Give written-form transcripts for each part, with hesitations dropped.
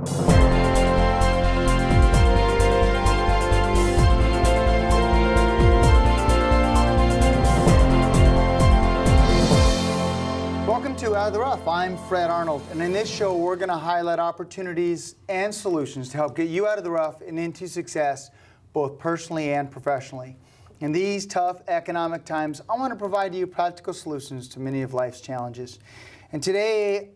Welcome to Out of the Rough. I'm Fred Arnold, and in this show we're going to highlight opportunities and solutions to help get you out of the rough and into success, both personally and professionally. In these tough economic times, I want to provide you practical solutions to many of life's challenges. And today,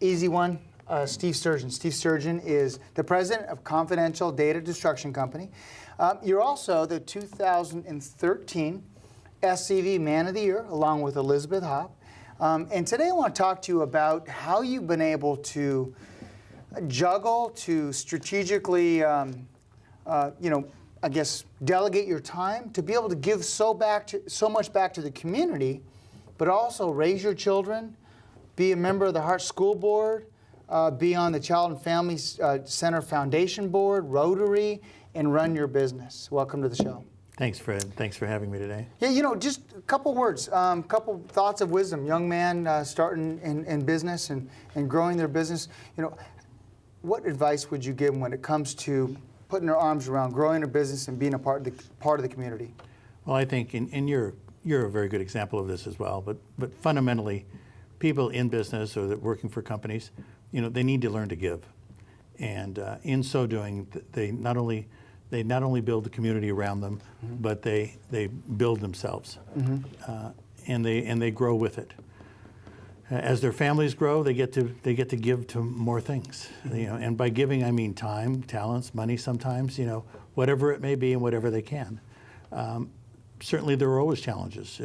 easy one, Steve Sturgeon. Steve Sturgeon is the president of Confidential Data Destruction Company. You're also the 2013 SCV Man of the Year, along with Elizabeth Hopp. And today I want to talk to you about how you've been able to juggle, to strategically, I guess, delegate your time, to be able to give so much back to the community, but also raise your children, be a member of the Hart School Board, be on the Child and Family Center Foundation Board, Rotary, and run your business. Welcome to the show. Thanks, Fred. Thanks for having me today. Yeah, just a couple words, couple thoughts of wisdom. Young man starting in business and growing their business. What advice would you give them when it comes to putting their arms around growing a business and being a part of the community? Well, I think, and you're a very good example of this as well. But fundamentally, people in business or that working for companies, they need to learn to give, and in so doing, they not only build the community around them, mm-hmm. but they build themselves, mm-hmm. And they grow with it. As their families grow, they get to give to more things. Mm-hmm. And by giving, I mean time, talents, money. Sometimes, whatever it may be, and whatever they can. Certainly, there are always challenges.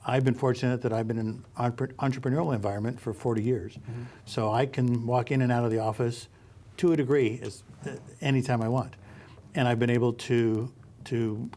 I've been fortunate that I've been in an entrepreneurial environment for 40 years, mm-hmm. so I can walk in and out of the office to a degree anytime I want. And I've been able to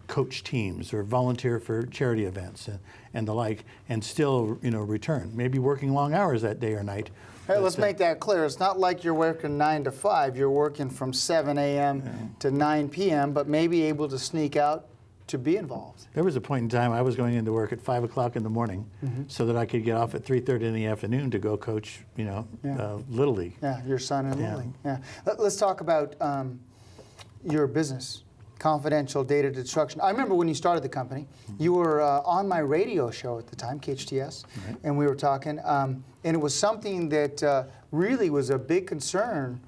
coach teams or volunteer for charity events and the like, and still return. Maybe working long hours that day or night. Hey, let's make that clear. It's not like you're working 9 to 5. You're working from 7 a.m. to 9 p.m., but maybe able to sneak out to be involved. There was a point in time I was going into work at 5 o'clock in the morning, mm-hmm. so that I could get off at 3:30 in the afternoon to go coach, Little League. Yeah, your son in Little League. Yeah. Let's talk about your business, Confidential Data Destruction. I remember when you started the company, mm-hmm. you were on my radio show at the time, KHTS, right. And we were talking, and it was something that really was a big concern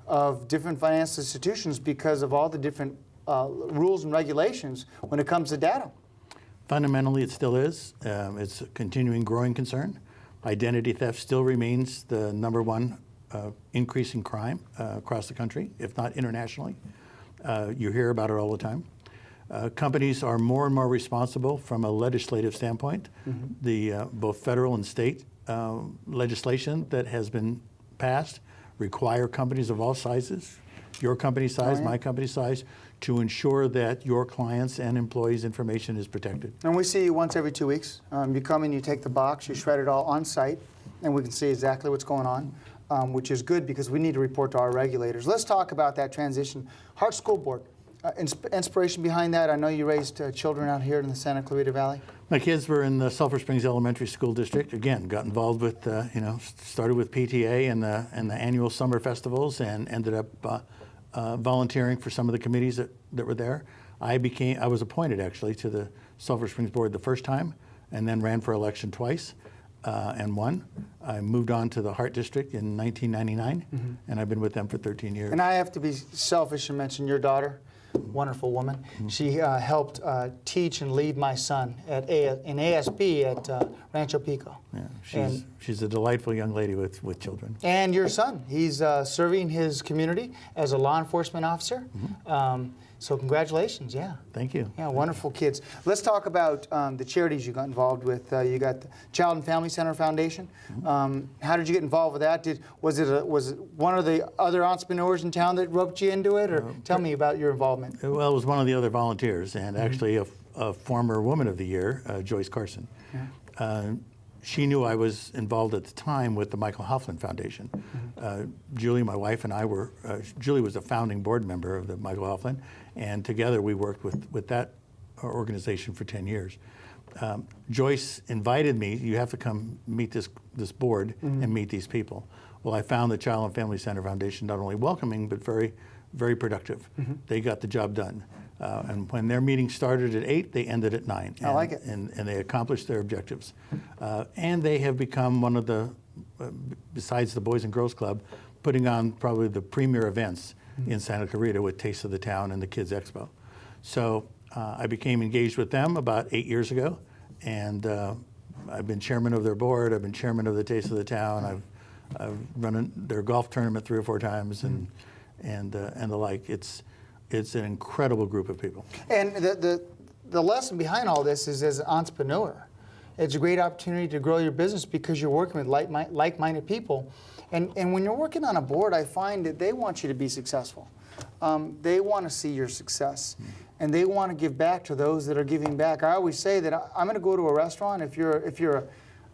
of different financial institutions because of all the different rules and regulations when it comes to data. Fundamentally, it still is. It's a continuing growing concern. Identity theft still remains the number one increasing crime across the country, if not internationally. You hear about it all the time. Companies are more and more responsible from a legislative standpoint. Mm-hmm. The both federal and state legislation that has been passed require companies of all sizes, your company size, my company size, to ensure that your clients' and employees' information is protected. And we see you once every 2 weeks. You come in, you take the box, you shred it all on site, and we can see exactly what's going on, which is good because we need to report to our regulators. Let's talk about that transition. Hart School Board, inspiration behind that. I know you raised children out here in the Santa Clarita Valley. My kids were in the Sulphur Springs Elementary School District. Again, got involved with, started with PTA and the annual summer festivals, and ended up volunteering for some of the committees that were there. I was appointed actually to the Sulphur Springs Board the first time, and then ran for election twice. And won. I moved on to the Hart District in 1999, mm-hmm. and I've been with them for 13 years. And I have to be selfish and mention your daughter, wonderful woman. Mm-hmm. She helped teach and lead my son in ASB at Rancho Pico. Yeah, she's a delightful young lady with children. And your son, he's serving his community as a law enforcement officer. Mm-hmm. So congratulations, yeah. Thank you. Yeah, wonderful kids. Let's talk about the charities you got involved with. You got the Child and Family Center Foundation. Mm-hmm. How did you get involved with that? Was it one of the other entrepreneurs in town that roped you into it, or tell me about your involvement? Well, it was one of the other volunteers, and mm-hmm. actually a former Woman of the Year, Joyce Carson. Yeah. She knew I was involved at the time with the Michael Hoffman Foundation. Mm-hmm. Julie, my wife, and I were, Julie was a founding board member of the Michael Hoffman, and together we worked with that organization for 10 years. Joyce invited me, you have to come meet this board mm-hmm. and meet these people. Well, I found the Child and Family Center Foundation not only welcoming, but very, very productive. They got the job done. And when their meeting started at 8, they ended at 9. I like it. And they accomplished their objectives. And they have become one of the, besides the Boys and Girls Club, putting on probably the premier events in Santa Clarita with Taste of the Town and the Kids Expo. So I became engaged with them about 8 years ago, and I've been chairman of their board. I've been chairman of the Taste of the Town. I've run their golf tournament 3 or 4 times, and the like. It's an incredible group of people. And the lesson behind all this is, as an entrepreneur, it's a great opportunity to grow your business because you're working with like-minded people. And when you're working on a board, I find that they want you to be successful. They want to see your success, and they want to give back to those that are giving back. I always say that I'm going to go to a restaurant. If you're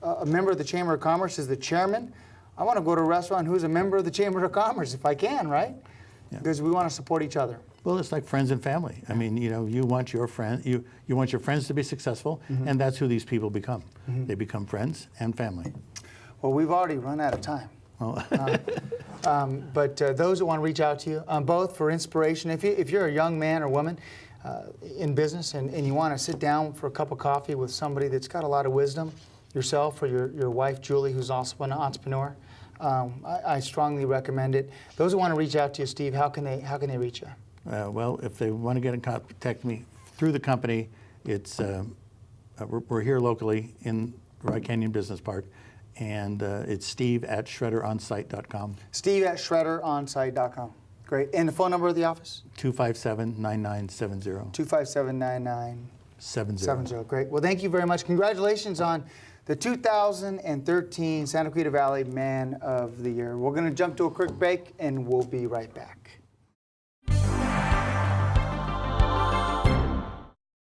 a member of the Chamber of Commerce as the chairman, I want to go to a restaurant who's a member of the Chamber of Commerce if I can, right? Yeah. Because we want to support each other. Well, it's like friends and family. I mean, you want your friend, you want your friends to be successful, and that's who these people become. They become friends and family. Well, we've already run out of time. Well, But those that want to reach out to you, both for inspiration, if you're a young man or woman in business and you want to sit down for a cup of coffee with somebody that's got a lot of wisdom, yourself or your wife, Julie, who's also an entrepreneur, I strongly recommend it. Those who want to reach out to you, Steve, how can they reach you? well, if they want to get in contact with me through the company, it's we're here locally in Roy Canyon Business Park, and it's steve@shredderonsite.com. Steve@shredderonsite.com. Great. And the phone number of the office? 257-9970. 257-9970. Great. Well, thank you very much. Congratulations on the 2013 Santa Clarita Valley Man of the Year. We're going to jump to a quick break, and we'll be right back.